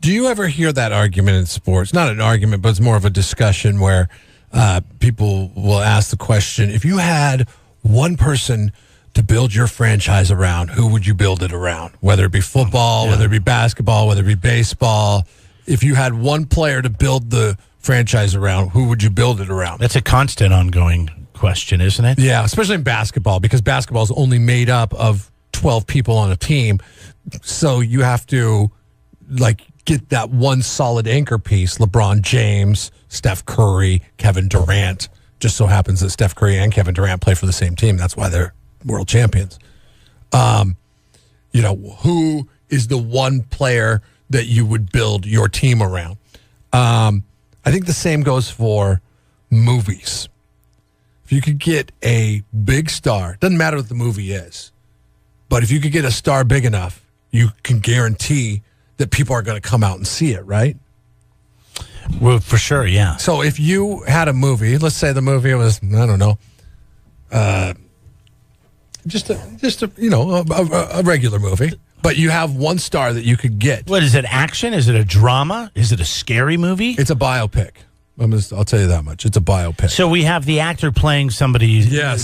Do you ever hear that argument in sports? Not an argument, but it's more of a discussion where people will ask the question, if you had one person to build your franchise around, who would you build it around? Whether it be football, whether it be basketball, whether it be baseball. If you had one player to build the franchise around, who would you build it around? That's a constant ongoing question, isn't it? Yeah, especially in basketball, because basketball is only made up of 12 people on a team. So you have to, get that one solid anchor piece. LeBron James, Steph Curry, Kevin Durant. Just so happens that Steph Curry and Kevin Durant play for the same team. That's why they're world champions. Who is the one player that you would build your team around? I think the same goes for movies. If you could get a big star, doesn't matter what the movie is, but if you could get a star big enough, you can guarantee that people are going to come out and see it, right? Well, for sure, yeah. So if you had a movie, let's say the movie was, I don't know, just a regular movie, but you have one star that you could get. What is it? Action? Is it a drama? Is it a scary movie? It's a biopic. I'll tell you that much. It's a biopic. So we have the actor playing somebody, a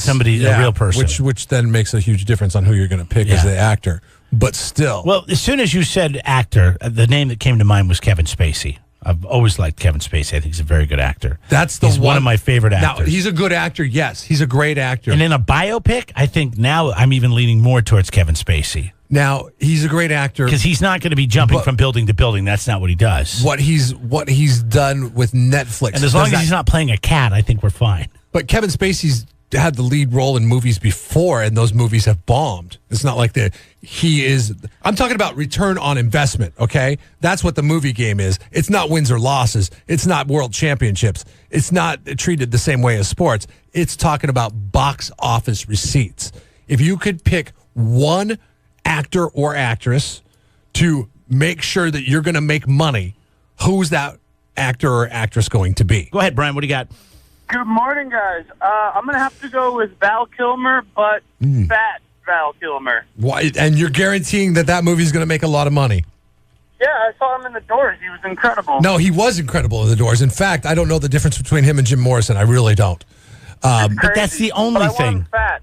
real person, which then makes a huge difference on who you're going to pick as the actor. But still, well, as soon as you said actor, the name that came to mind was Kevin Spacey. I've always liked Kevin Spacey. I think he's a very good actor. He's one of my favorite actors. Now, he's a good actor. Yes, he's a great actor. And in a biopic, I think now I'm even leaning more towards Kevin Spacey. Now, he's a great actor because he's not going to be jumping from building to building. That's not what he does. What he's done with Netflix, and as long as he's not playing a cat, I think we're fine. But Kevin Spacey's had the lead role in movies before, and those movies have bombed. It's not like I'm talking about return on investment, okay? That's what the movie game is. It's not wins or losses. It's not world championships. It's not treated the same way as sports. It's talking about box office receipts. If you could pick one actor or actress to make sure that you're going to make money, who's that actor or actress going to be? Go ahead, Brian. What do you got? Good morning, guys. I'm going to have to go with Val Kilmer, but fat Val Kilmer. Why? And you're guaranteeing that movie's going to make a lot of money? Yeah, I saw him in The Doors. He was incredible. No, he was incredible in The Doors. In fact, I don't know the difference between him and Jim Morrison. I really don't. But that's the only thing. I want him fat.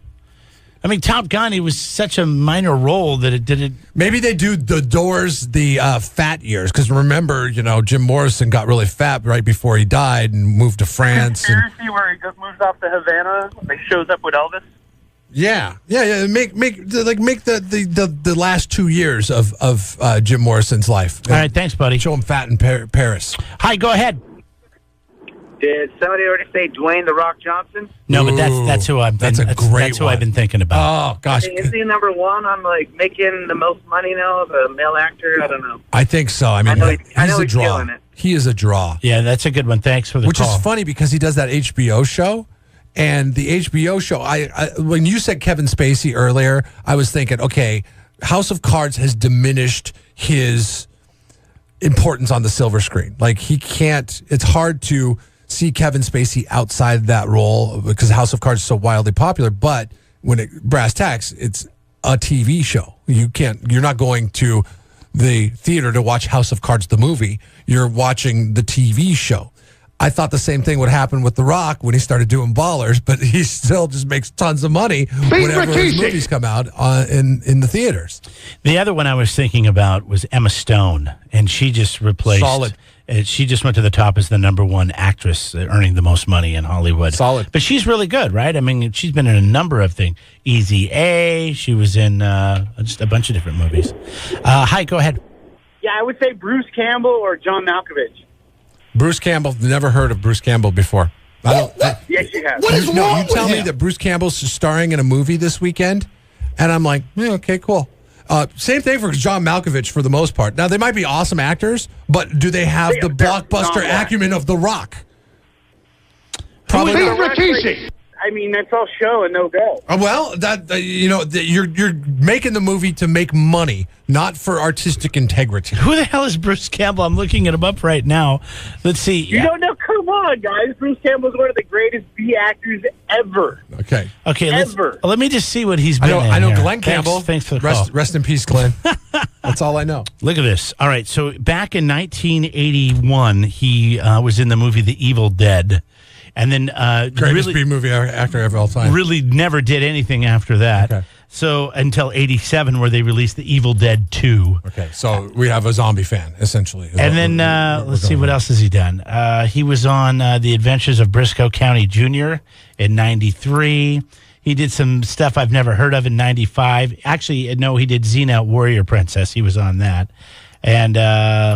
I mean, Top Gun, it was such a minor role that it didn't. Maybe they do The Doors the fat years, because remember, Jim Morrison got really fat right before he died and moved to France. Conspiracy where he moves off to Havana, shows up with Elvis. Yeah. Make the last 2 years of Jim Morrison's life. All right, thanks, buddy. Show him fat in Paris. Hi, go ahead. Did somebody already say Dwayne "The Rock" Johnson? No, but that's who I've been. That's who I've been thinking about. Oh gosh, is he number one on making the most money now as a male actor? I don't know. I think so. I mean, I know he's a he's draw. killing it. He is a draw. Yeah, that's a good one. Thanks for the Which call. is funny because he does that HBO show, and the HBO show. I when you said Kevin Spacey earlier, I was thinking, okay, House of Cards has diminished his importance on the silver screen. He can't. It's hard to see Kevin Spacey outside that role because House of Cards is so wildly popular. But when brass tacks, it's a TV show. You're not going to the theater to watch House of Cards the movie. You're watching the TV show. I thought the same thing would happen with The Rock when he started doing Ballers, but he still just makes tons of money whenever his movies come out in the theaters. The other one I was thinking about was Emma Stone, and she just replaced. Solid. She just went to the top as the number one actress earning the most money in Hollywood. Solid. But she's really good, right? I mean, she's been in a number of things. Easy A. She was in just a bunch of different movies. Hi, go ahead. Yeah, I would say Bruce Campbell or John Malkovich. Bruce Campbell. Never heard of Bruce Campbell before. Yes, you have. What is wrong with you tell me that Bruce Campbell's starring in a movie this weekend, and I'm like, okay, cool. Same thing for John Malkovich for the most part. Now, they might be awesome actors, but do they have the blockbuster acumen of The Rock? Probably not. I mean, that's all show and no go. Well, you're making the movie to make money, not for artistic integrity. Who the hell is Bruce Campbell? I'm looking at him up right now. Let's see. You don't know who come on, guys. Bruce Campbell's one of the greatest B actors ever. Okay. Okay, Ever. let me just see what he's been I know in here. Glenn Campbell. Thanks for the call. Rest in peace, Glenn. That's all I know. Look at this. All right, so back in 1981, he was in the movie The Evil Dead. And then Greatest B movie actor of all time. really never did anything after that. Okay. So until 87, where they released The Evil Dead 2. Okay, so we have a zombie fan, essentially. And then let's see, what else has he done? He was on The Adventures of Briscoe County Jr. in 93. He did some stuff I've never heard of in 95. Actually, no, he did Xena Warrior Princess. He was on that. And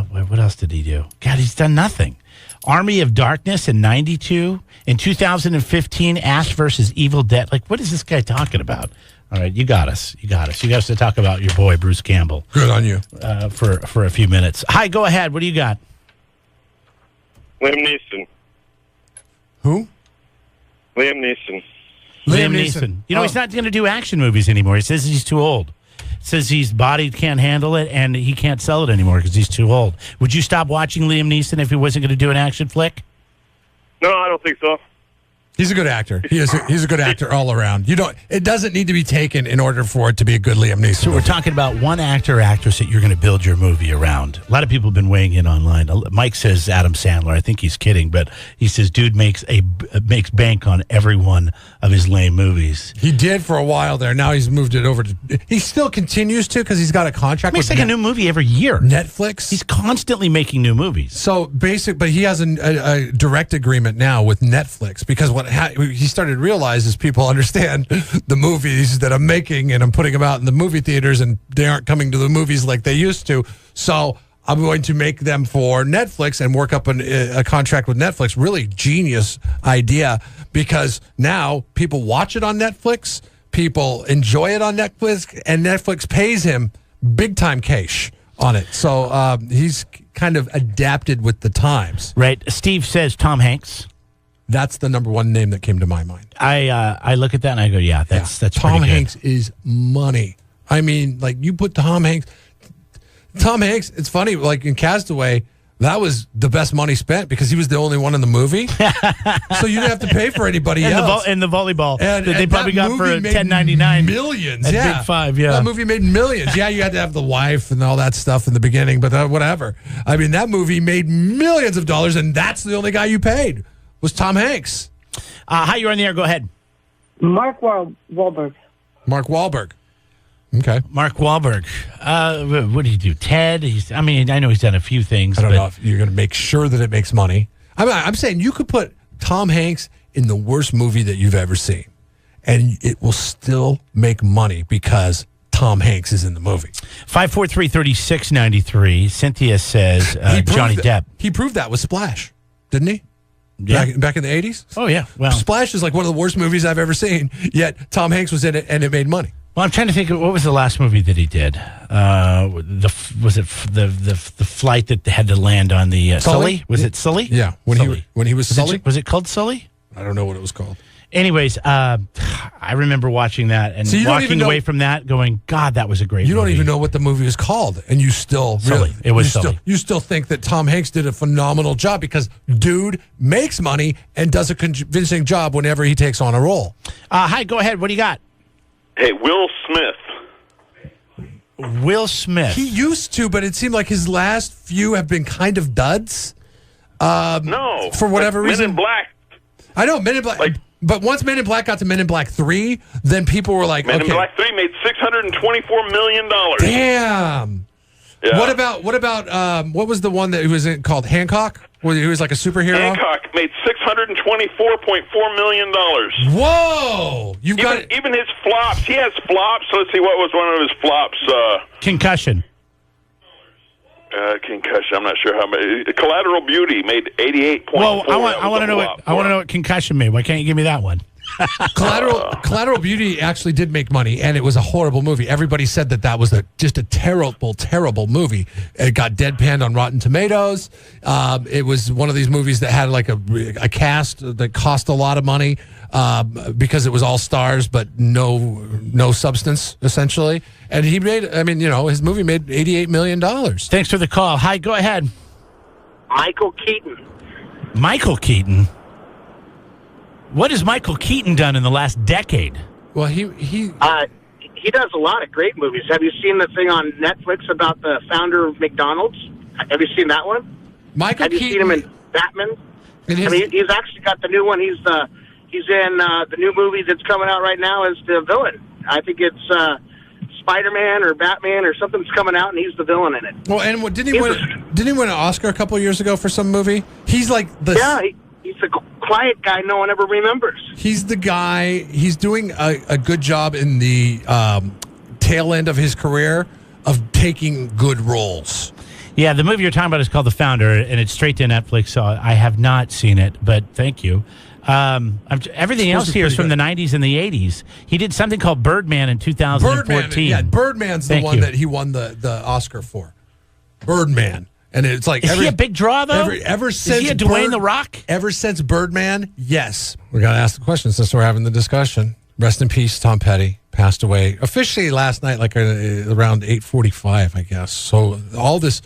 what else did he do? God, he's done nothing. Army of Darkness in 92. In 2015, Ash versus Evil Dead. Like, what is this guy talking about? All right, you got us. You got us to talk about your boy, Bruce Campbell. Good on you. For a few minutes. Hi, go ahead. What do you got? Liam Neeson. Who? Liam Neeson. Liam Neeson. You know, he's not going to do action movies anymore. He says he's too old. Says his body can't handle it, and he can't sell it anymore because he's too old. Would you stop watching Liam Neeson if he wasn't going to do an action flick? No, I don't think so. He's a good actor. He's a good actor all around. It doesn't need to be taken in order for it to be a good Liam Neeson. So we're talking about one actor or actress that you're going to build your movie around. A lot of people have been weighing in online. Mike says Adam Sandler. I think he's kidding, but he says dude makes bank on every one of his lame movies. He did for a while there. Now he's moved it over to. He still continues to because he's got a contract. Makes with like a new movie every year. Netflix. He's constantly making new movies. So but he has a direct agreement now with Netflix because he started to realize is people understand the movies that I'm making and I'm putting them out in the movie theaters and they aren't coming to the movies like they used to. So I'm going to make them for Netflix and work up a contract with Netflix. Really genius idea because now people watch it on Netflix, people enjoy it on Netflix, and Netflix pays him big time cash on it. So he's kind of adapted with the times. Right. Steve says Tom Hanks. That's the number one name that came to my mind. I look at that and I go, yeah, that's Tom pretty good. Hanks is money. I mean, like you put Tom Hanks. It's funny, like in Castaway, that was the best money spent because he was the only one in the movie. So you didn't have to pay for anybody else. And the volleyball And that they probably got for $10.99. Millions, at yeah. Big Five, yeah. That movie made millions. Yeah, you had to have the wife and all that stuff in the beginning, but whatever. I mean, that movie made millions of dollars, and that's the only guy you paid was Tom Hanks. Hi, you're on the air. Go ahead. Mark Wahlberg. Mark Wahlberg. Okay. Mark Wahlberg. What do you do? Ted? I know he's done a few things. I don't know if you're going to make sure that it makes money. I'm saying you could put Tom Hanks in the worst movie that you've ever seen, and it will still make money because Tom Hanks is in the movie. 543-3693. Cynthia says Johnny Depp. He proved that with Splash, didn't he? Yeah. Back in the 80s? Oh, yeah. Well, Splash is like one of the worst movies I've ever seen, yet Tom Hanks was in it, and it made money. Well, I'm trying to think of what was the last movie that he did. Was it the flight that had to land on the Sully? Was it Sully? Yeah, when he was Sully. Was it called Sully? I don't know what it was called. Anyways, I remember watching that and walking away from that, going, "God, that was a great." You don't movie. even know what the movie is called, and you still Sully. It was Sully. You still think that Tom Hanks did a phenomenal job because dude makes money and does a convincing job whenever he takes on a role. Hi, go ahead. What do you got? Hey, Will Smith. Will Smith. He used to, but it seemed like his last few have been kind of duds. No, for whatever reason. Men in Black. I know Men in Black. But once Men in Black got to Men in Black 3, then people were like, Men in Black 3 made $624 million. Damn. Yeah. What about what was the one that was called Hancock? Where he was like a superhero? Hancock made $624.4 million. Whoa! Even his flops. He has flops. Let's see, what was one of his flops? Concussion. Concussion. I'm not sure how many. Collateral Beauty made 88.4. Well, I want to know what Concussion made. Why can't you give me that one? Collateral Beauty actually did make money, and it was a horrible movie. Everybody said that was just a terrible, terrible movie. It got deadpanned on Rotten Tomatoes. It was one of these movies that had like a cast that cost a lot of money because it was all stars but no substance essentially. And he made, his movie made $88 million. Thanks for the call. Hi, go ahead. Michael Keaton. Michael Keaton. What has Michael Keaton done in the last decade? Well, he does a lot of great movies. Have you seen the thing on Netflix about the founder of McDonald's? Have you seen that one? Have you seen him in Batman? He's actually got the new one. He's in the new movie that's coming out right now as the villain. I think it's Spider-Man or Batman or something's coming out, and he's the villain in it. Well, and didn't he win an Oscar a couple of years ago for some movie? He's like he's the quiet guy no one ever remembers. He's the guy. He's doing a good job in the tail end of his career of taking good roles. Yeah, the movie you're talking about is called The Founder, and it's straight to Netflix, so I have not seen it, but thank you. Everything else here is from the 90s and the 80s. He did something called Birdman in 2014. Birdman's the one that he won the Oscar for. Birdman. And it's like... Is he a big draw, though? Ever since is he a Dwayne The Rock? Ever since Birdman, yes. We got to ask the question since we're having the discussion. Rest in peace, Tom Petty. Passed away officially last night, like around 8:45, I guess. So all this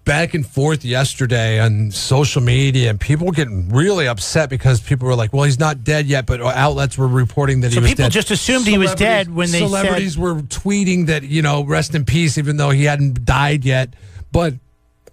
back and forth yesterday on social media, and people were getting really upset because people were like, well, he's not dead yet, but outlets were reporting that he was dead. So people just assumed he was dead when they celebrities were tweeting that, rest in peace, even though he hadn't died yet. But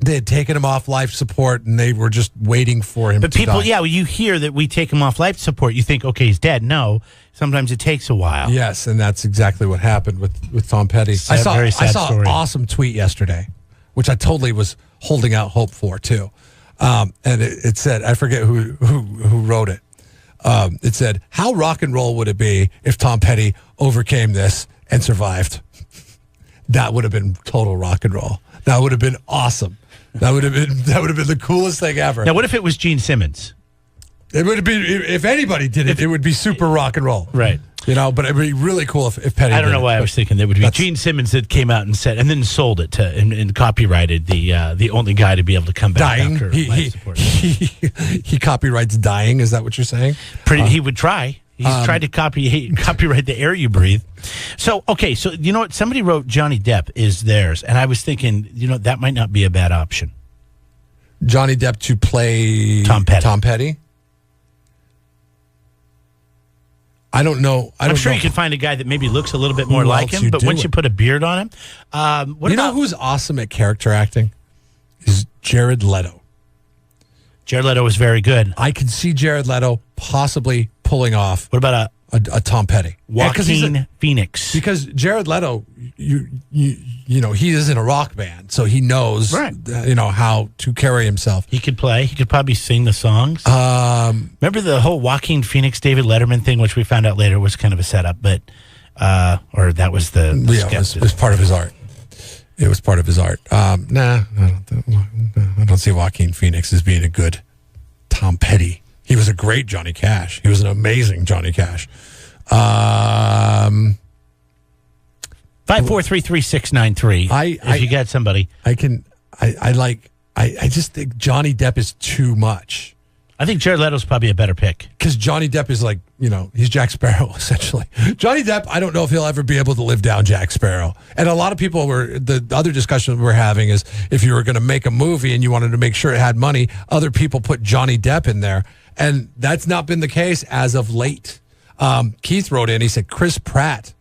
they had taken him off life support, and they were just waiting for him to die. Well, you hear that we take him off life support. You think, okay, he's dead. No, sometimes it takes a while. Yes, and that's exactly what happened with Tom Petty. I saw an awesome tweet yesterday, which I totally was holding out hope for, too. And it said, I forget who wrote it. It said, how rock and roll would it be if Tom Petty overcame this and survived? That would have been total rock and roll. That would have been awesome. That would have been the coolest thing ever. Now, what if it was Gene Simmons? It would have been, if anybody did it, it would be super rock and roll. Right. But it'd be really cool if Petty did it. I don't know why I was thinking there would be Gene Simmons that came out and said, and then sold it to and copyrighted the only guy to be able to come back after life support. He copyrights dying. Is that what you're saying? He would try. He's tried to copyright the air you breathe. So, okay, so you know what? Somebody wrote Johnny Depp is theirs, and I was thinking, that might not be a bad option. Johnny Depp to play Tom Petty? I don't know. I'm sure you can find a guy that maybe looks a little bit more like him, but once you put a beard on him... know who's awesome at character acting? Is Jared Leto. Jared Leto was very good. I could see Jared Leto possibly pulling off. What about a Tom Petty? Joaquin Phoenix. Because Jared Leto, he is in a rock band, so he knows, how to carry himself. He could play. He could probably sing the songs. Remember the whole Joaquin Phoenix, David Letterman thing, which we found out later was kind of a setup, but or that was the it was part of his art. It was part of his art. I don't see Joaquin Phoenix as being a good Tom Petty. He was a great Johnny Cash. He was an amazing Johnny Cash. 5433693. If you got somebody, I just think Johnny Depp is too much. I think Jared Leto's probably a better pick. Because Johnny Depp is like, he's Jack Sparrow, essentially. Johnny Depp, I don't know if he'll ever be able to live down Jack Sparrow. And a lot of people the other discussion we're having is if you were going to make a movie and you wanted to make sure it had money, other people put Johnny Depp in there. And that's not been the case as of late. Keith wrote in, he said, Chris Pratt.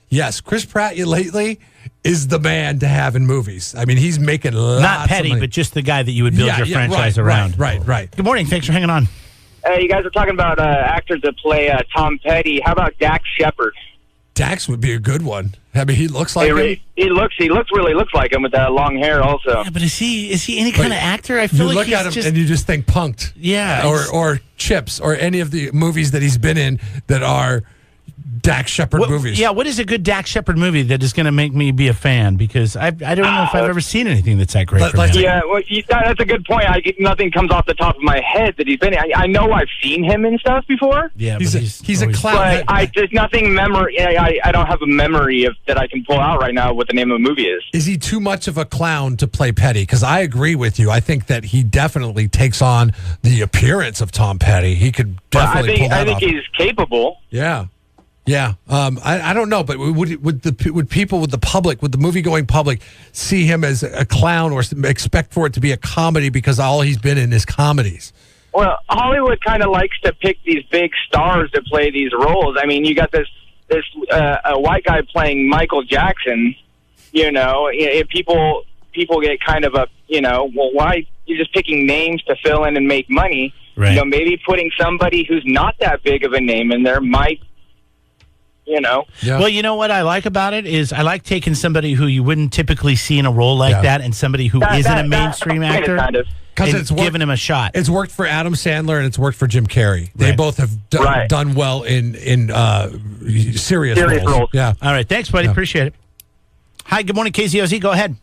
Yes, Chris Pratt lately is the man to have in movies. I mean, he's making lots Not Petty, of money. But just the guy that you would build your franchise around. Right. Good morning. Thanks for hanging on. Hey, you guys are talking about actors that play Tom Petty. How about Dax Shepard? Dax would be a good one. I mean, he looks like him. He really looks like him with that long hair also. Yeah, but is he any kind of actor? I feel you like look at him and you just think Punk'd. Yeah. Or Chips or any of the movies that he's been in that are Dax Shepard movies. Yeah, what is a good Dax Shepard movie that is going to make me be a fan? Because I don't know if I've ever seen anything that's that great from him. Yeah, well, that's a good point. Nothing comes off the top of my head that he's been in. I know I've seen him in stuff before. Yeah, he's a clown. But there's nothing memory. I don't have a memory that I can pull out right now what the name of the movie is. Is he too much of a clown to play Petty? Because I agree with you. I think that he definitely takes on the appearance of Tom Petty. He could definitely pull that off. I think he's capable. Yeah. Yeah, I don't know, but would people, would the public, would the movie-going public see him as a clown or expect for it to be a comedy because all he's been in is comedies? Well, Hollywood kind of likes to pick these big stars to play these roles. I mean, you got this a white guy playing Michael Jackson. You know, people get kind of well, why you're just picking names to fill in and make money? Right. You know, maybe putting somebody who's not that big of a name in there might. Yeah. Well, you know what I like about it is I like taking somebody who you wouldn't typically see in a role like that and somebody who isn't a mainstream actor because it's giving him a shot. It's worked for Adam Sandler and it's worked for Jim Carrey. They both have done well in serious roles. Yeah. All right. Thanks, buddy. Appreciate it. Hi. Good morning, KZOZ. Go ahead.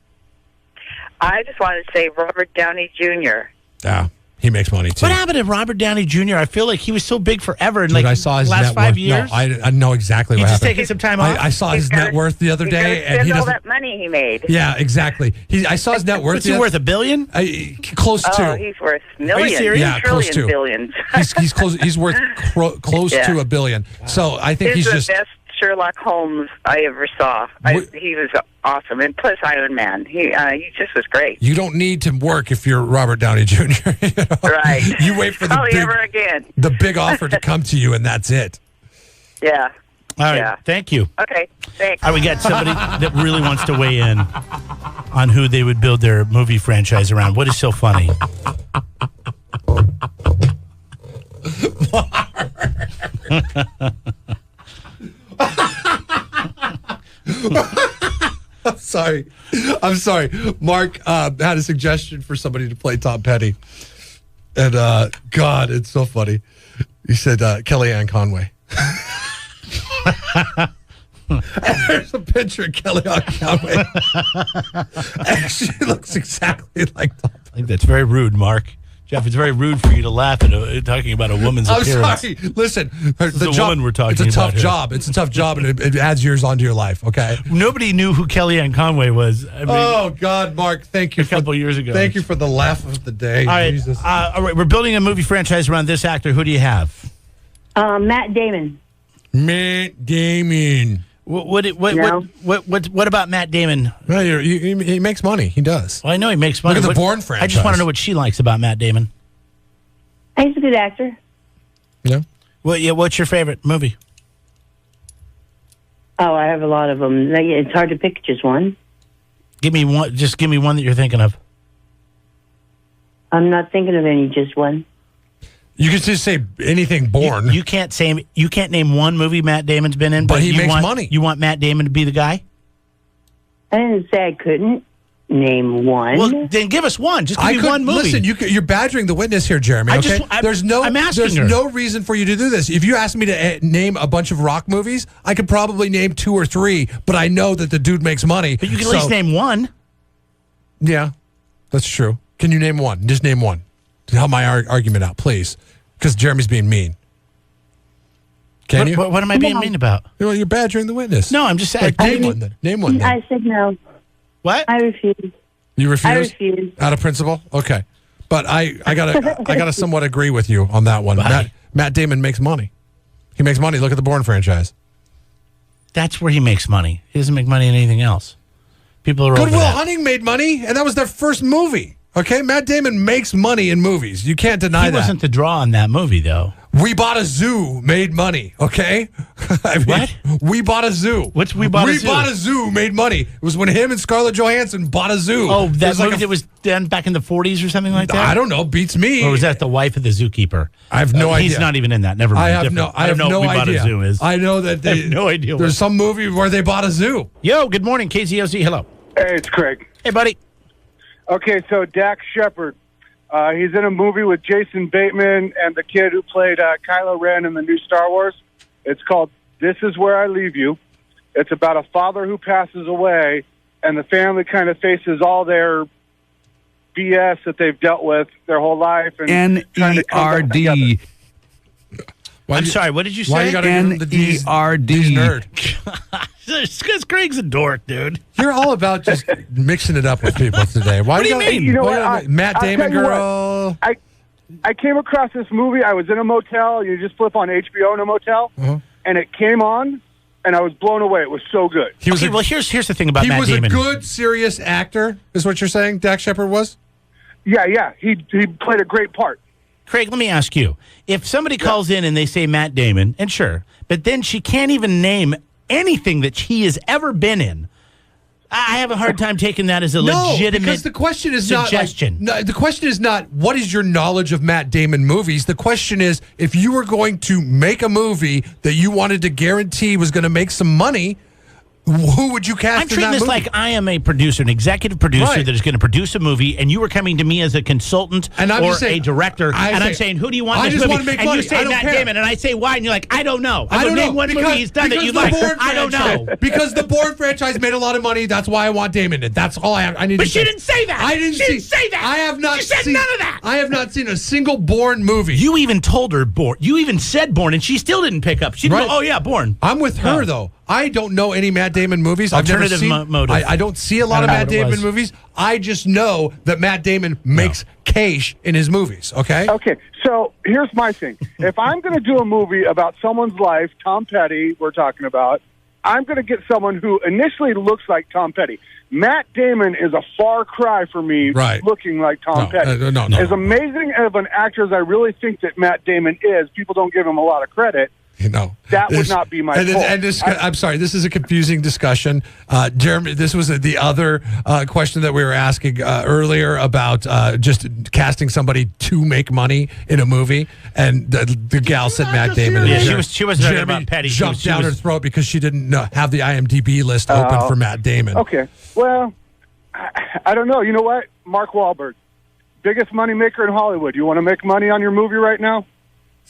I just wanted to say Robert Downey Jr. Yeah. He makes money, too. What happened to Robert Downey Jr.? I feel like he was so big forever. Dude, I saw his last net 5 worth. years. No, I know exactly what happened. He's just taking some time off. I saw his net worth the other day. And all that money he made. Yeah, exactly. I saw his net worth. What's he worth, $1 billion? Close to. Oh, he's worth millions. Are you serious? Yeah, close to. Billions. He's close. He's worth close to $1 billion. So I think he's the just best Sherlock Holmes I ever saw. He was awesome, and plus Iron Man. He just was great. You don't need to work if you're Robert Downey Jr. You know? Right. You wait for the big offer to come to you, and that's it. Yeah. All right. Yeah. Thank you. Okay. Thanks. All right, we got somebody that really wants to weigh in on who they would build their movie franchise around. What is so funny? I'm sorry. Mark had a suggestion for somebody to play Tom Petty. And, God, it's so funny. He said Kellyanne Conway. There's a picture of Kellyanne Conway. And she looks exactly like Tom Petty. I think that's very rude, Mark. Jeff, it's very rude for you to laugh at talking about a woman's appearance. I'm sorry. Listen, the woman we're talking about. It's a tough job. It's a tough job, and it adds years onto your life, okay? Nobody knew who Kellyanne Conway was. I mean, oh, God, Mark, thank you. A couple years ago. Thank you for the laugh of the day. All right, Jesus. all right, we're building a movie franchise around this actor. Who do you have? Matt Damon. Matt Damon. What about Matt Damon? Well, he makes money. He does. Well, I know he makes money. Look at the Bourne franchise. I just want to know what she likes about Matt Damon. He's a good actor. Yeah. Well, yeah. What's your favorite movie? Oh, I have a lot of them. It's hard to pick just one. Give me one. Just give me one that you're thinking of. I'm not thinking of any. Just one. You can just say anything Bourne. You can't say. You can't name one movie Matt Damon's been in, but he makes money. You want Matt Damon to be the guy? I didn't say I couldn't name one. Well, then give us one. Just give me one movie. Listen, you're badgering the witness here, Jeremy. Okay? There's no reason for you to do this. If you asked me to name a bunch of rock movies, I could probably name 2 or 3, but I know that the dude makes money. But you can at least name one. Yeah, that's true. Can you name one? Just name one to help my argument out, please, because Jeremy's being mean. Can you? What am I being mean about? You're badgering the witness. No, I'm just saying. Name one then. Name one then. I said no. What? I refuse. You refuse? I refuse. Out of principle? Okay. But I gotta somewhat agree with you on that one. Matt Damon makes money. He makes money. Look at the Bourne franchise. That's where he makes money. He doesn't make money in anything else. People are Good Will Hunting made money, and that was their first movie. Okay? Matt Damon makes money in movies. You can't deny that. He wasn't the draw on that movie, though. We Bought a Zoo made money, okay? What? We Bought a Zoo. What's We Bought a Zoo? We Bought a Zoo made money. It was when him and Scarlett Johansson bought a zoo. Oh, that movie that was done back in the 40s or something like that? I don't know. Beats me. Or was that the wife of the zookeeper? I have no idea. He's not even in that. Never mind. I have no what We Bought a Zoo is. I know that I have no idea. There's some movie where they bought a zoo. Yo, good morning, KZOZ. Hello. Hey, it's Craig. Hey, buddy. Okay, so Dax Shepard. He's in a movie with Jason Bateman and the kid who played Kylo Ren in the new Star Wars. It's called This Is Where I Leave You. It's about a father who passes away, and the family kind of faces all their BS that they've dealt with their whole life. And N-E-R-D. I'm sorry, what did you say? Why you got to give him the D's nerd? Because Craig's a dork, dude. You're all about just mixing it up with people today. Why what do you mean? You know what? Matt Damon girl. I came across this movie. I was in a motel. You just flip on HBO in a motel, and it came on, and I was blown away. It was so good. Here's the thing about Matt Damon. He was a good, serious actor, is what you're saying, Dax Shepard was? Yeah. He played a great part. Craig, let me ask you. If somebody calls in and they say Matt Damon, and sure, but then she can't even name anything that he has ever been in, I have a hard time taking that as a legitimate because the question is suggestion. The question is not what is your knowledge of Matt Damon movies. The question is if you were going to make a movie that you wanted to guarantee was going to make some money, who would you cast? I'm treating this like I am a producer, an executive producer that is going to produce a movie, and you were coming to me as a consultant or a director, and I'm saying, who do you want in this movie? And you say Matt Damon, and I say why, and you're like, I don't know. I don't know. Name one movie he's done that you like. I don't know. Because the Bourne franchise made a lot of money. That's why I want Damon in it. That's all I need to say. But she didn't say that. I didn't say that. I have not. She said none of that. I have not seen a single Bourne movie. You even told her Bourne. You even said Bourne, and she still didn't pick up. She didn't go, oh yeah, Bourne. I'm with her though. I don't know any Matt Damon movies. Alternative motive. I don't see a lot of Matt Damon movies. I just know that Matt Damon makes cash in his movies, okay? Okay, so here's my thing. If I'm going to do a movie about someone's life, Tom Petty we're talking about, I'm going to get someone who initially looks like Tom Petty. Matt Damon is a far cry for me looking like Tom Petty. No. As amazing of an actor as I really think that Matt Damon is, people don't give him a lot of credit. That would not be my fault. I'm sorry, this is a confusing discussion. Jeremy, this was the other question that we were asking earlier about just casting somebody to make money in a movie. And the gal said Matt Damon. Yeah, she wasn't talking about Petty. Jumped down her throat because she didn't have the IMDb list open for Matt Damon. Okay, well, I don't know. You know what? Mark Wahlberg, biggest money maker in Hollywood. You want to make money on your movie right now?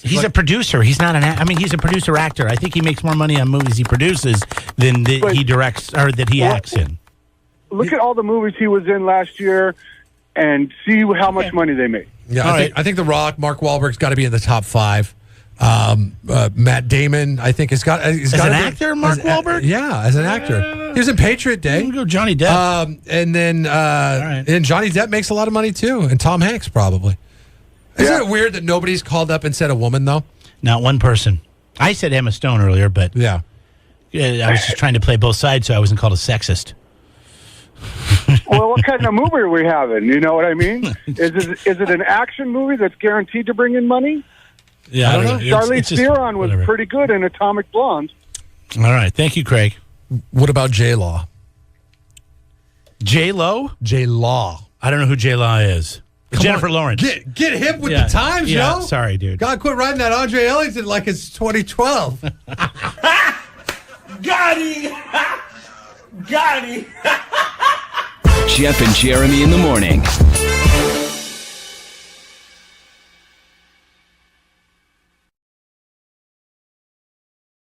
He's a producer. He's not he's a producer actor. I think he makes more money on movies he produces than he directs or that he acts in. Look at all the movies he was in last year and see how much money they made. Yeah, I think The Rock, Mark Wahlberg's got to be in the top 5. Matt Damon, I think, has got as an actor. Mark Wahlberg, as an actor, he was in Patriot Day. Go Johnny Depp, and then and Johnny Depp makes a lot of money too, and Tom Hanks probably. Isn't it weird that nobody's called up and said a woman, though? Not one person. I said Emma Stone earlier, but I was just trying to play both sides so I wasn't called a sexist. Well, what kind of movie are we having? You know what I mean? Is it an action movie that's guaranteed to bring in money? Yeah, I don't know. Charlize Theron was pretty good in Atomic Blonde. All right. Thank you, Craig. What about J-Law? J-Lo? J-Law. I don't know who J-Law is. Jennifer Lawrence. Get hip with the times, yo. Sorry, dude. God, quit riding that Andre Ellington like it's 2012. Got him. Got him. Jeff and Jeremy in the morning.